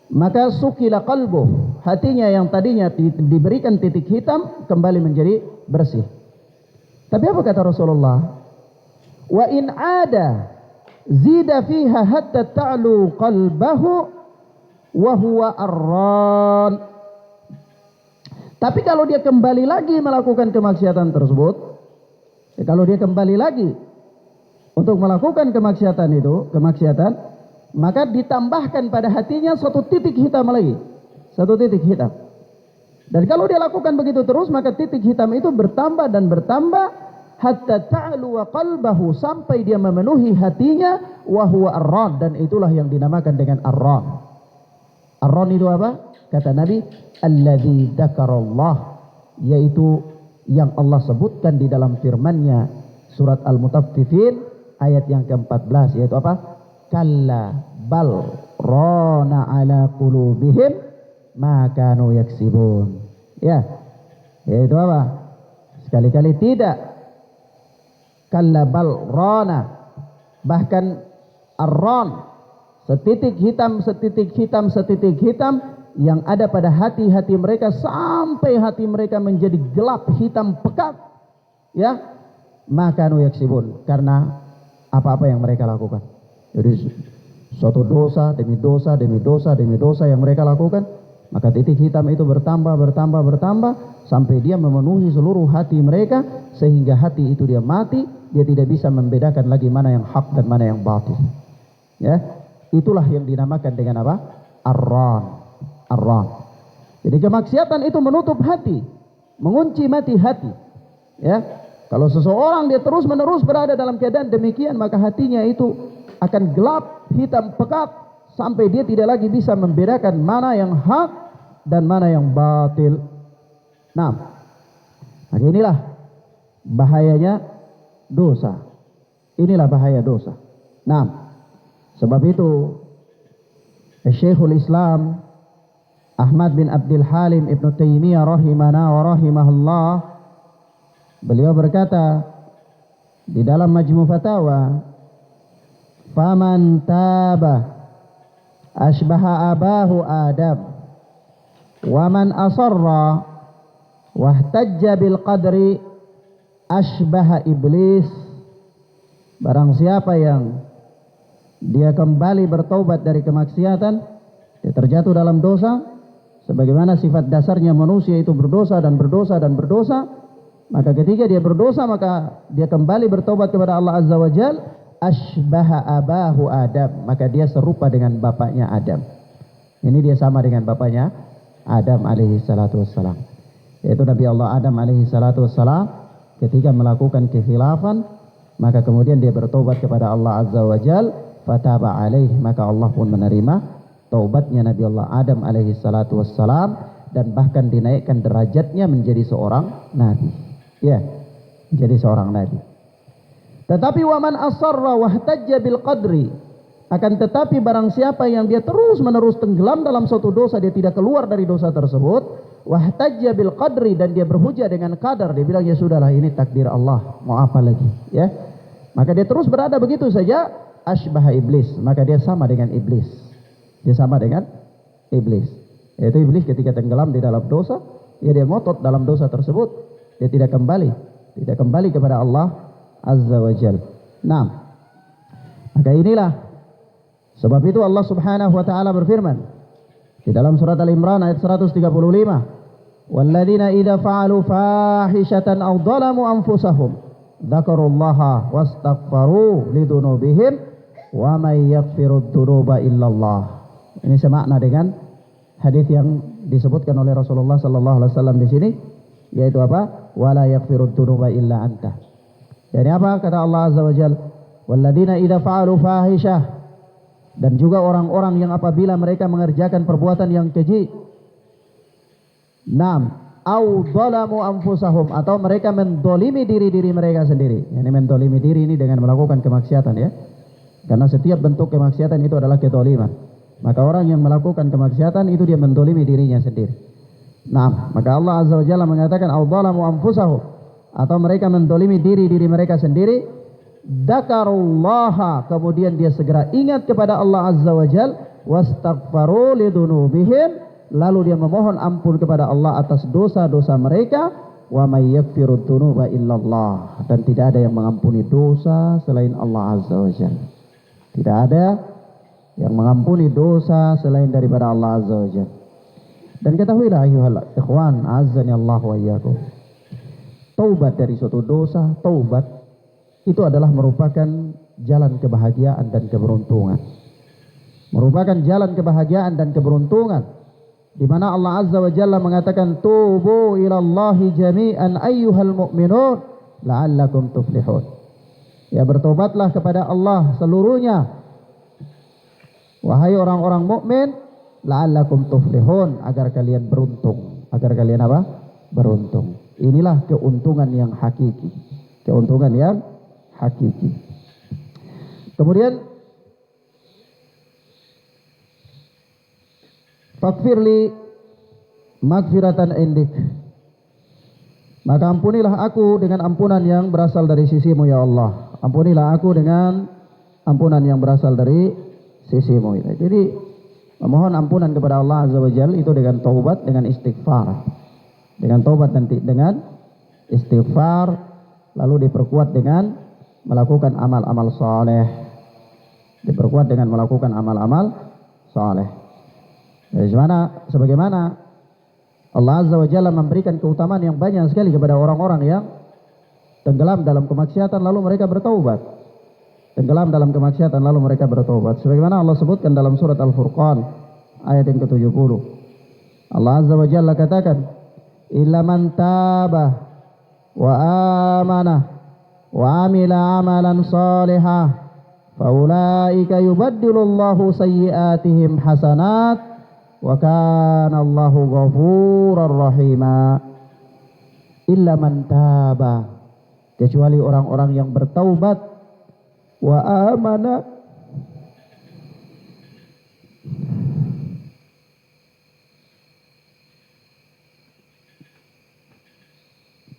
maka sukila qalbuh, hatinya yang tadinya diberikan titik hitam kembali menjadi bersih. Tapi apa kata Rasulullah? Wa in ada zida fiha hatta ta'lu qalbahu wa huwa arran. Tapi kalau dia kembali lagi melakukan kemaksiatan tersebut, kalau dia kembali lagi untuk melakukan kemaksiatan, maka ditambahkan pada hatinya satu titik hitam lagi, satu titik hitam. Dan kalau dia lakukan begitu terus, maka titik hitam itu bertambah dan bertambah hatta ta'lu qalbahu, sampai dia memenuhi hatinya, wa huwa arran, dan itulah yang dinamakan dengan arran. Arran itu apa? Kata Nabi, alladzi dzakarallah, yaitu yang Allah sebutkan di dalam firman-Nya surat Al-Mutaffifin ayat yang ke-14, yaitu apa? Kalla bal rana ala qulubihim ma kanu yaksibun. Ya, yaitu apa? Sekali-kali tidak. Kalla bal rana, bahkan arran, setitik hitam, setitik hitam, setitik hitam yang ada pada hati-hati mereka, sampai hati mereka menjadi gelap, hitam, pekat. Ya, ma kanu yaksibun, karena apa-apa yang mereka lakukan. Jadi suatu dosa demi dosa demi dosa demi dosa yang mereka lakukan, maka titik hitam itu bertambah sampai dia memenuhi seluruh hati mereka, sehingga hati itu dia mati, dia tidak bisa membedakan lagi mana yang hak dan mana yang batil. Ya, itulah yang dinamakan dengan apa? Arran. Jadi kemaksiatan itu menutup hati, mengunci mati hati. Ya, kalau seseorang dia terus menerus berada dalam keadaan demikian, maka hatinya itu akan gelap, hitam, pekat, sampai dia tidak lagi bisa membedakan mana yang hak dan mana yang batil. Nah, inilah bahayanya dosa. Inilah bahaya dosa. Nah, sebab itu Syekhul Islam Ahmad bin Abdul Halim Ibn Taimiyah rahimana wa rahimahullah, beliau berkata di dalam Majmu' Fatawa, faman taba asbaha abahu Adam wa man asarra wahtajja bil qadri asbaha iblis. Barang siapa yang dia kembali bertaubat dari kemaksiatan, dia terjatuh dalam dosa, sebagaimana sifat dasarnya manusia itu berdosa dan berdosa dan berdosa, maka ketika dia berdosa maka dia kembali bertaubat kepada Allah Azza wa Jal, asbaha abahu Adam, maka dia serupa dengan bapaknya Adam. Ini dia sama dengan bapaknya Adam alaihi salatu wassalam, yaitu Nabi Allah Adam alaihi salatu wassalam ketika melakukan kekhilafan, maka kemudian dia bertobat kepada Allah Azza wa Jal, fataba alaih, maka Allah pun menerima taubatnya Nabi Allah Adam alaihi salatu wassalam, dan bahkan dinaikkan derajatnya menjadi seorang nabi. Ya, menjadi seorang nabi. Tetapi waman asarra wahtajja bil qadri, akan tetapi barang siapa yang dia terus menerus tenggelam dalam suatu dosa, dia tidak keluar dari dosa tersebut, wahtajja bil qadri, dan dia berhujah dengan qadar, dia bilang ya sudahlah ini takdir Allah, mau apa lagi, ya, maka dia terus berada begitu saja, asbaha iblis, maka dia sama dengan iblis. Dia sama dengan iblis, yaitu iblis ketika tenggelam di dalam dosa, dia ngotot dalam dosa tersebut, dia tidak kembali kepada Allah Azza wa Jal. Nah, maka inilah sebab itu Allah Subhanahu wa taala berfirman di dalam surat Al-Imran ayat 135, walladzina idza fa'alu fahishatan aw dhalamu anfusahum dzakarullaha wastaghfaru lidunubihim wa may yaghfirud dzunuba illallah. Ini semakna dengan hadis yang disebutkan oleh Rasulullah sallallahu alaihi wasallam di sini, yaitu apa? Wala yaghfirud dzunuba illa anta. Jadi apa kata Allah Azza wa Jalla? Walladzina idza fa'alu fahishah, dan juga orang-orang yang apabila mereka mengerjakan perbuatan yang keji, au dhalamu anfusahum, atau mereka mendolimi diri-diri mereka sendiri. Yani mendolimi diri ini dengan melakukan kemaksiatan, ya. Karena setiap bentuk kemaksiatan itu adalah kedoliman. Maka orang yang melakukan kemaksiatan itu dia mendolimi dirinya sendiri. Maka Allah Azza wa Jalla mengatakan au dhalamu anfusahum, atau mereka mendolimi diri-diri mereka sendiri, dzakarullaha, kemudian dia segera ingat kepada Allah Azza wa Jalla, wastaghfaru lidunubihim, lalu dia memohon ampun kepada Allah atas dosa-dosa mereka, wa may yaghfirud dzunuba illallah, dan tidak ada yang mengampuni dosa selain Allah Azza wa Jalla. Tidak ada yang mengampuni dosa selain daripada Allah Azza wa Jalla. Dan ketahuilah ayuhal ikhwan azzani Allah wa iyyakum, taubat dari suatu dosa, taubat itu adalah merupakan jalan kebahagiaan dan keberuntungan. Merupakan jalan kebahagiaan dan keberuntungan, di mana Allah Azza wa Jalla mengatakan tubu ilallahi jami'an ayyuhal mu'minun la'allakum tuflihun. Ya, bertobatlah kepada Allah seluruhnya, wahai orang-orang mukmin, la'allakum tuflihun, agar kalian beruntung. Agar kalian apa? Beruntung. Inilah keuntungan yang hakiki. Keuntungan yang hakiki. Kemudian faghfirli maghfiratan indik, maka ampunilah aku dengan ampunan yang berasal dari sisimu ya Allah. Ampunilah aku dengan ampunan yang berasal dari sisimu. Jadi memohon ampunan kepada Allah Azza wa Jalla itu dengan taubat, dengan istighfar. Dengan taubat dan dengan istighfar, lalu diperkuat dengan melakukan amal-amal saleh. Diperkuat dengan melakukan amal-amal saleh. Sebagaimana Allah Azza wa Jalla memberikan keutamaan yang banyak sekali kepada orang-orang yang tenggelam dalam kemaksiatan lalu mereka bertaubat. Tenggelam dalam kemaksiatan lalu mereka bertaubat. Sebagaimana Allah sebutkan dalam surat Al-Furqan ayat yang ke-70. Allah Azza wa Jalla katakan, illa man taba wa amana wa amila amalan salihah faulaika yubaddilullahu sayyiatihim hasanat wa kana Allahu ghafurar rahima. Illa man taba, kecuali orang-orang yang bertaubat wa amana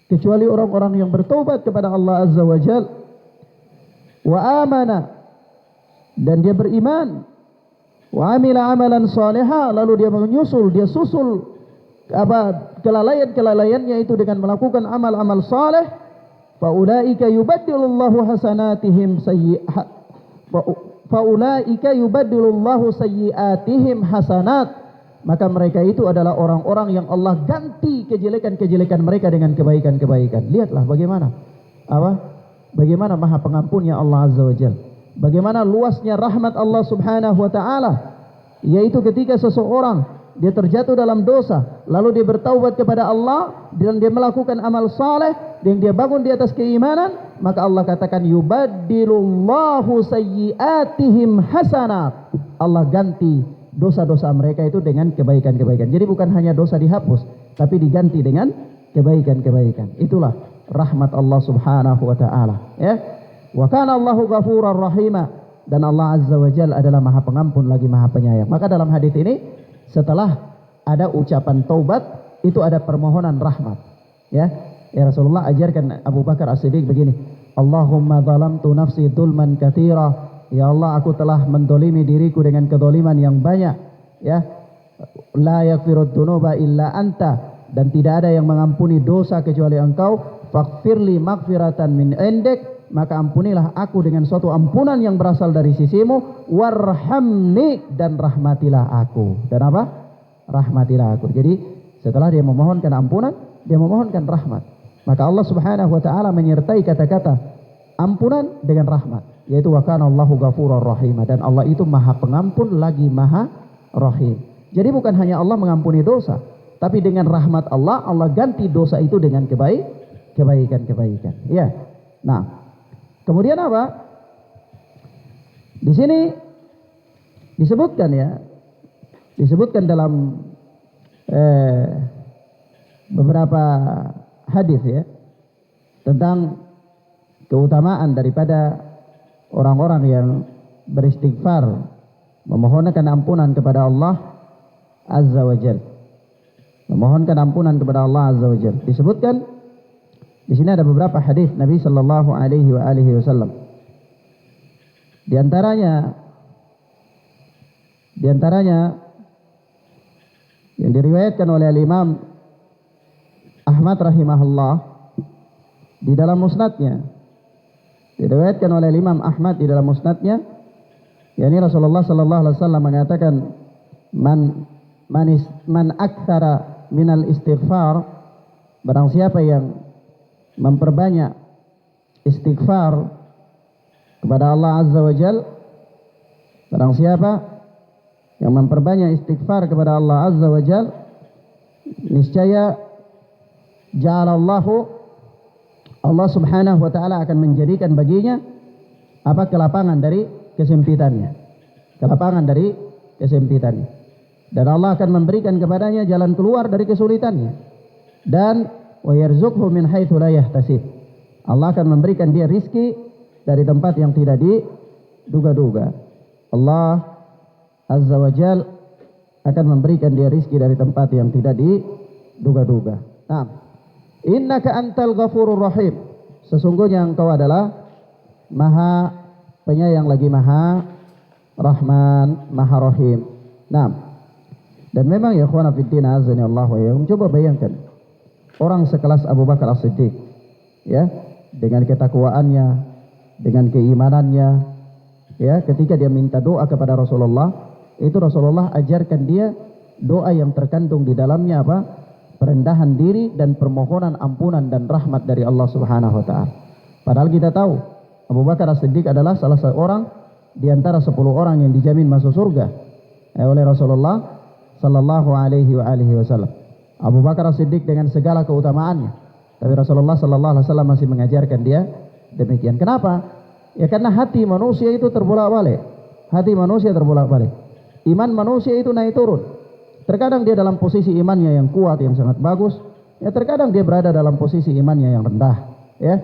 kecuali orang-orang yang bertobat kepada Allah Azza wa Jal, wa amana, dan dia beriman, wa amila amalan salihah, lalu dia susul kelalaian-kelalaiannya itu dengan melakukan amal-amal saleh, fa ulaika yubaddilullahu hasanatihim sayyi'atihim hasanat, maka mereka itu adalah orang-orang yang Allah ganti kejelekan-kejelekan mereka dengan kebaikan-kebaikan. Lihatlah bagaimana maha pengampunnya Allah Azza wa Jalla, bagaimana luasnya rahmat Allah Subhanahu wa taala, yaitu ketika seseorang dia terjatuh dalam dosa, lalu dia bertaubat kepada Allah dan dia melakukan amal saleh dan dia bangun di atas keimanan, maka Allah katakan yubaddilullahu sayyi'atihim hasanat. Allah ganti dosa-dosa mereka itu dengan kebaikan-kebaikan. Jadi bukan hanya dosa dihapus, tapi diganti dengan kebaikan-kebaikan. Itulah rahmat Allah Subhanahu wa taala, ya. Wa kana Allahu ghafurar rahima, dan Allah Azza wa Jalla adalah Maha Pengampun lagi Maha Penyayang. Maka dalam hadis ini setelah ada ucapan taubat itu ada permohonan rahmat, ya. Rasulullah ajarkan Abu Bakar As-Siddiq begini, Allahumma zalamtu nafsi dzulman katsira, ya Allah, aku telah mendolimi diriku dengan kedoliman yang banyak, ya. La yaghfirud dzunuba illa anta, dan tidak ada yang mengampuni dosa kecuali Engkau. Faghfirli maghfiratan min indik, maka ampunilah aku dengan suatu ampunan yang berasal dari sisimu. Warhamni, dan rahmatilah aku. Dan apa? Rahmatilah aku. Jadi setelah dia memohonkan ampunan, dia memohonkan rahmat. Maka Allah Subhanahu wa taala menyertai kata-kata ampunan dengan rahmat, yaitu wa kana Allahu ghafurur rahim, dan Allah itu Maha Pengampun lagi Maha Rahim. Jadi bukan hanya Allah mengampuni dosa, tapi dengan rahmat Allah, Allah ganti dosa itu dengan kebaikan-kebaikan. Ya. Nah, kemudian apa? Di sini disebutkan, ya, disebutkan dalam beberapa hadis, ya, tentang keutamaan daripada orang-orang yang beristighfar, memohonkan ampunan kepada Allah Azza wa Jalla. Memohonkan ampunan kepada Allah Azza wa Jalla. Disebutkan di sini ada beberapa hadis Nabi sallallahu alaihi wasallam. Di antaranya yang diriwayatkan oleh Imam Ahmad rahimahullah di dalam musnadnya. Diriwayatkan oleh Imam Ahmad di dalam musnadnya, yakni Rasulullah sallallahu alaihi wasallam mengatakan, man aktsara minal istighfar, barang siapa yang memperbanyak istighfar kepada Allah Azza wa Jalla, barang siapa yang memperbanyak istighfar kepada Allah Azza wa Jalla, niscaya ja'alallahu, Allah Subhanahu wa taala akan menjadikan baginya apa? Kelapangan dari kesempitannya. Kelapangan dari kesempitannya. Dan Allah akan memberikan kepadanya jalan keluar dari kesulitannya. Dan wa yarzuqhu min haitsu la yahtasib. Allah akan memberikan dia rizki dari tempat yang tidak diduga-duga. Allah Azza wa Jalla akan memberikan dia rizki dari tempat yang tidak diduga-duga. Nah, innaka antal ghafurur rahim, sesungguhnya engkau adalah Maha Penyayang lagi Maha Rahman, Maha Rahim. Nah, dan memang ya ikhwan fillah azani Allah wa iyyakum, coba bayangkan orang sekelas Abu Bakar As-Siddiq, ya, dengan ketakwaannya, dengan keimanannya, ya, ketika dia minta doa kepada Rasulullah, itu Rasulullah ajarkan dia doa yang terkandung di dalamnya apa? Perendahan diri dan permohonan ampunan dan rahmat dari Allah Subhanahu wa taala. Padahal kita tahu Abu Bakar As-Siddiq adalah salah seorang di antara 10 orang yang dijamin masuk surga oleh Rasulullah sallallahu alaihi wasallam. Abu Bakar As-Siddiq dengan segala keutamaannya, tapi Rasulullah sallallahu alaihi wasallam masih mengajarkan dia demikian. Kenapa? Ya karena hati manusia itu terbolak-balik. Hati manusia terbolak-balik. Iman manusia itu naik turun. Terkadang dia dalam posisi imannya yang kuat, yang sangat bagus, ya terkadang dia berada dalam posisi imannya yang rendah, ya.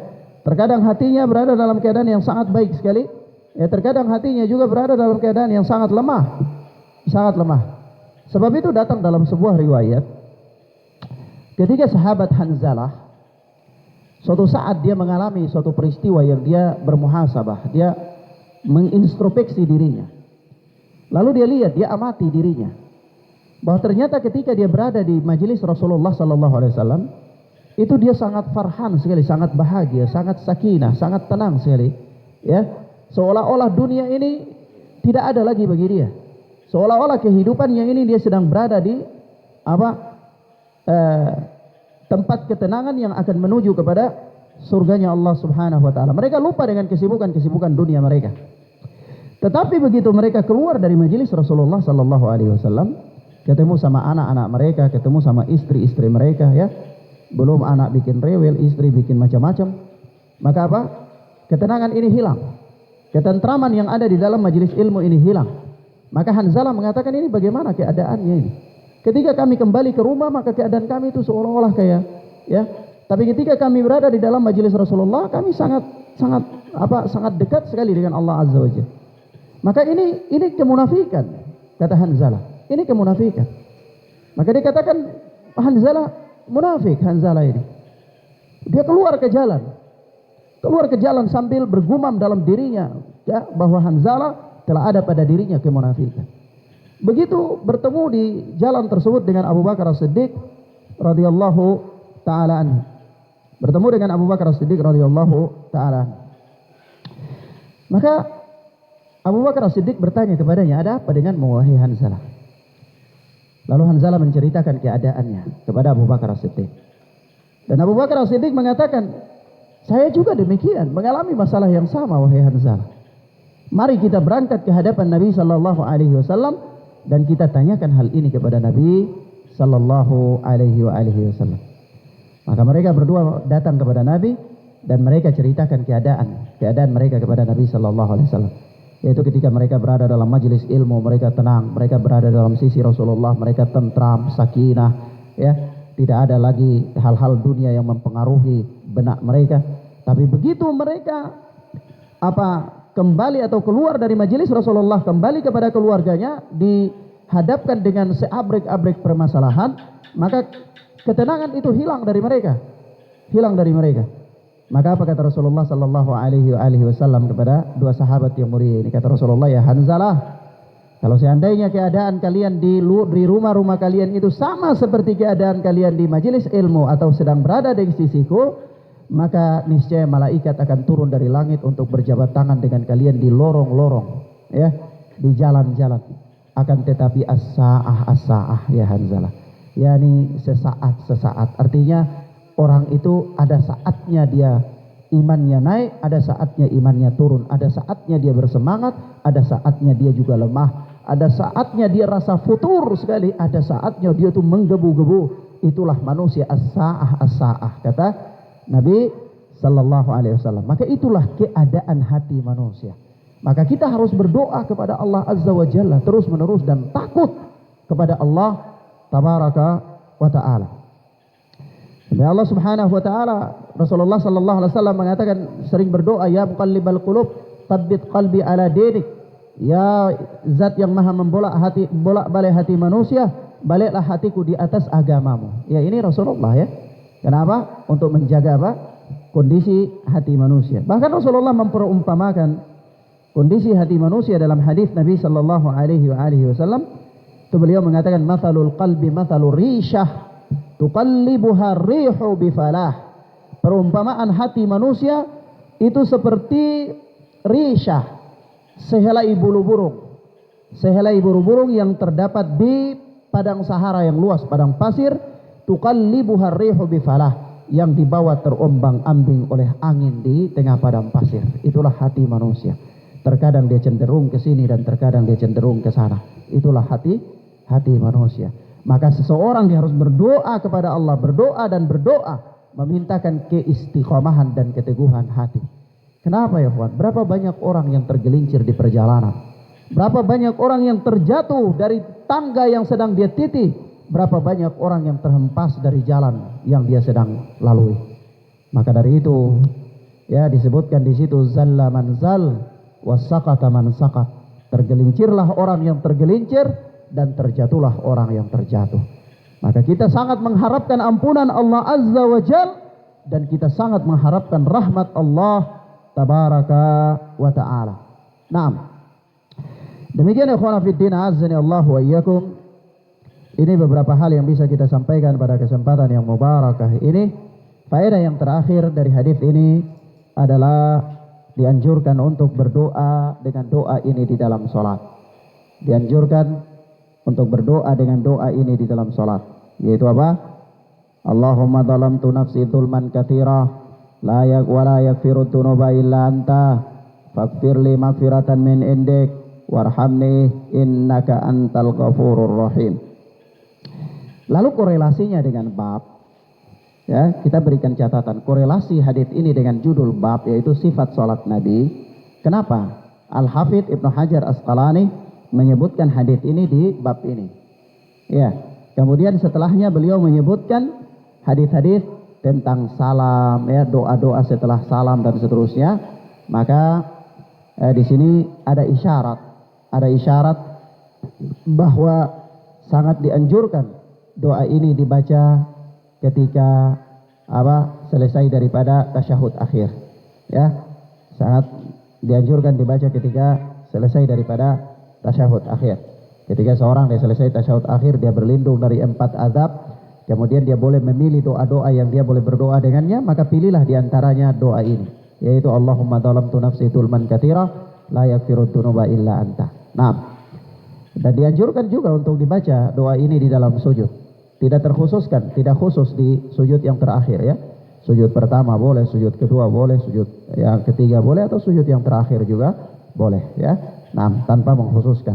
Terkadang hatinya berada dalam keadaan yang sangat baik sekali, Ya, terkadang hatinya juga berada dalam keadaan yang sangat lemah. Sangat lemah. Sebab itu datang dalam sebuah riwayat, ketika sahabat Hanzalah suatu saat dia mengalami suatu peristiwa yang dia bermuhasabah, dia mengintrospeksi dirinya. Lalu dia lihat, dia amati dirinya, bahwa ternyata ketika dia berada di majelis Rasulullah sallallahu alaihi wasallam, itu dia sangat farhan sekali, sangat bahagia, sangat sakinah, sangat tenang sekali, ya. Seolah-olah dunia ini tidak ada lagi bagi dia. Seolah-olah kehidupan yang ini dia sedang berada di tempat ketenangan yang akan menuju kepada surganya Allah Subhanahu wa taala. Mereka lupa dengan kesibukan-kesibukan dunia mereka. Tetapi begitu mereka keluar dari majelis Rasulullah sallallahu alaihi wasallam, ketemu sama anak-anak mereka, ketemu sama istri-istri mereka, ya. Belum anak bikin rewel, istri bikin macam-macam. Maka apa? Ketenangan ini hilang. Ketentraman yang ada di dalam majelis ilmu ini hilang. Maka Hanzalah mengatakan, ini bagaimana keadaannya ini? Ketika kami kembali ke rumah, maka keadaan kami itu seolah-olah kayak, ya. Tapi ketika kami berada di dalam majelis Rasulullah, kami sangat dekat sekali dengan Allah Azza wa Jalla. Maka ini kemunafikan, kata Hanzalah. Ini kemunafikan. Maka dikatakan Hanzalah munafik. Hanzalah ini, dia keluar ke jalan sambil bergumam dalam dirinya, ya, bahwa Hanzalah telah ada pada dirinya kemunafikan. Begitu bertemu di jalan tersebut dengan Abu Bakar As-Siddiq radhiyallahu taala anhu. Bertemu dengan Abu Bakar As-Siddiq radhiyallahu taala anhu. Maka Abu Bakar As-Siddiq bertanya kepadanya, ada apa denganmu wahai Hanzalah? Lalu Hanzalah menceritakan keadaannya kepada Abu Bakar As-Siddiq. Dan Abu Bakar As-Siddiq mengatakan, saya juga demikian, mengalami masalah yang sama wahai Hanzalah. Mari kita berangkat ke hadapan Nabi sallallahu alaihi wasallam dan kita tanyakan hal ini kepada Nabi sallallahu alaihi wasallam. Maka mereka berdua datang kepada Nabi dan mereka ceritakan keadaan mereka kepada Nabi sallallahu alaihi wasallam. Yaitu ketika mereka berada dalam majelis ilmu, mereka tenang, mereka berada dalam sisi Rasulullah, mereka tentram, sakinah, ya. Tidak ada lagi hal-hal dunia yang mempengaruhi benak mereka. Tapi begitu mereka kembali atau keluar dari majelis Rasulullah, kembali kepada keluarganya, dihadapkan dengan seabrek-abrek permasalahan, maka ketenangan itu hilang dari mereka. Maka apa kata Rasulullah sallallahu alaihi wasallam kepada dua sahabat yang mulia ini? Kata Rasulullah, ya Hanzalah, kalau seandainya keadaan kalian di rumah-rumah kalian itu sama seperti keadaan kalian di majelis ilmu atau sedang berada di sisiku, maka niscaya malaikat akan turun dari langit untuk berjabat tangan dengan kalian di lorong-lorong, ya, di jalan-jalan. Akan tetapi as-sa'ah ya Hanzalah, yakni sesaat. Artinya orang itu ada saatnya dia imannya naik, ada saatnya imannya turun, ada saatnya dia bersemangat, ada saatnya dia juga lemah, ada saatnya dia rasa futur sekali, ada saatnya dia tuh menggebu-gebu. Itulah manusia as-sa'ah kata Nabi sallallahu alaihi wasallam. Maka itulah keadaan hati manusia. Maka kita harus berdoa kepada Allah Azza wa Jalla terus menerus dan takut kepada Allah tabaraka wa taala. Dan Allah Subhanahu wa taala, Rasulullah sallallahu alaihi wasallam mengatakan, sering berdoa, ya muqallibal qulub tsabbit qalbi ala dinik. Ya zat yang maha bolak-balik hati manusia, baliklah hatiku di atas agamamu. Ya, ini Rasulullah, ya. Kenapa? Untuk menjaga kondisi hati manusia. Bahkan Rasulullah memperumpamakan kondisi hati manusia dalam hadis Nabi sallallahu alaihi wasallam. Itu beliau mengatakan, mathalul qalbi mathalur rishah tuqallibuha rihu bifalah. Perumpamaan hati manusia itu seperti rishah, sehelai bulu burung yang terdapat di padang Sahara yang luas, padang pasir. Tuqallibuha rihu bifalah, yang dibawa terombang-ambing oleh angin di tengah padang pasir. Itulah hati manusia. Terkadang dia cenderung ke sini dan terkadang dia cenderung ke sana. Itulah hati manusia. Maka seseorang dia harus berdoa kepada Allah, berdoa, memintakan keistiqomahan dan keteguhan hati. Kenapa ya kawan? Berapa banyak orang yang tergelincir di perjalanan? Berapa banyak orang yang terjatuh dari tangga yang sedang dia titi? Berapa banyak orang yang terhempas dari jalan yang dia sedang lalui? Maka dari itu, ya, disebutkan di situ, zalla manzal wasaqata man saqat. Tergelincirlah orang yang tergelincir dan terjatuhlah orang yang terjatuh. Maka kita sangat mengharapkan ampunan Allah Azza wa Jal, dan kita sangat mengharapkan rahmat Allah Tabaraka wa Ta'ala. Naam. Demikian ikhwan fiddin azani Allah wa iyyakum. Ini beberapa hal yang bisa kita sampaikan pada kesempatan yang mubarakah ini. Faedah yang terakhir dari hadis ini adalah dianjurkan untuk berdoa dengan doa ini di dalam salat. Dianjurkan untuk berdoa dengan doa ini di dalam salat, yaitu apa? Allahumma zalamtu nafsi dzulman katsira la yaghfiru dzunuba illa anta faghfirli maghfiratan min indik warhamni innaka antal ghafurur rahim. Lalu korelasinya dengan bab, ya, kita berikan catatan korelasi hadis ini dengan judul bab, yaitu sifat salat Nabi. Kenapa? Al-Hafidz Ibnu Hajar Asqalani menyebutkan hadis ini di bab ini. Ya, kemudian setelahnya beliau menyebutkan hadis-hadis tentang salam, ya, doa-doa setelah salam dan seterusnya. Maka di sini ada isyarat bahwa sangat dianjurkan doa ini dibaca ketika selesai daripada tasyahud akhir, ya, sangat dianjurkan dibaca ketika selesai daripada tasyahud akhir. Ketika seorang dia selesai tasyahud akhir, dia berlindung dari 4 azab, kemudian dia boleh memilih doa-doa yang dia boleh berdoa dengannya, maka pilihlah diantaranya doa ini, yaitu Allahumma zalamtu nafsi dzulman katsira la yaghfiru dzunuba illa anta. Nah, dan dianjurkan juga untuk dibaca doa ini di dalam sujud. Tidak terkhususkan, tidak khusus di sujud yang terakhir, ya. Sujud pertama boleh, sujud kedua boleh, sujud yang ketiga boleh, atau sujud yang terakhir juga boleh, ya. Nah, tanpa mengkhususkan.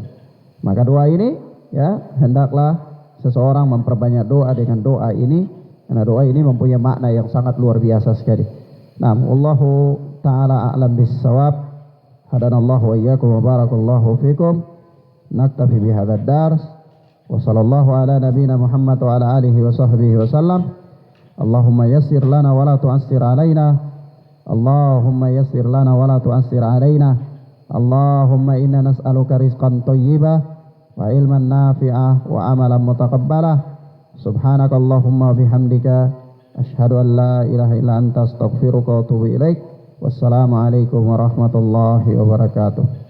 Maka doa ini, ya, hendaklah seseorang memperbanyak doa dengan doa ini, karena doa ini mempunyai makna yang sangat luar biasa sekali. Nah, wallahu taala a'lam bis-shawab. Hadanallahu wa iyyakum wa barakallahu fikum. Naktafi bihadzal dars. Wa sallallahu ala nabiyyina Muhammad wa ala alihi wa sahbihi wa sallam. Allahumma yassir lana wa la tu'assir alaina. Allahumma yassir lana wa la tu'assir alaina. Allahumma inna nas'aluka rizqan thayyiban wa ilman nafi'ah wa amalan mutaqabbalah. Subhanakallahumma bihamdika asyhadu an la ilaha illa anta astaghfiruka wa atubu ilaik. Wassalamu alaikum warahmatullahi wabarakatuh.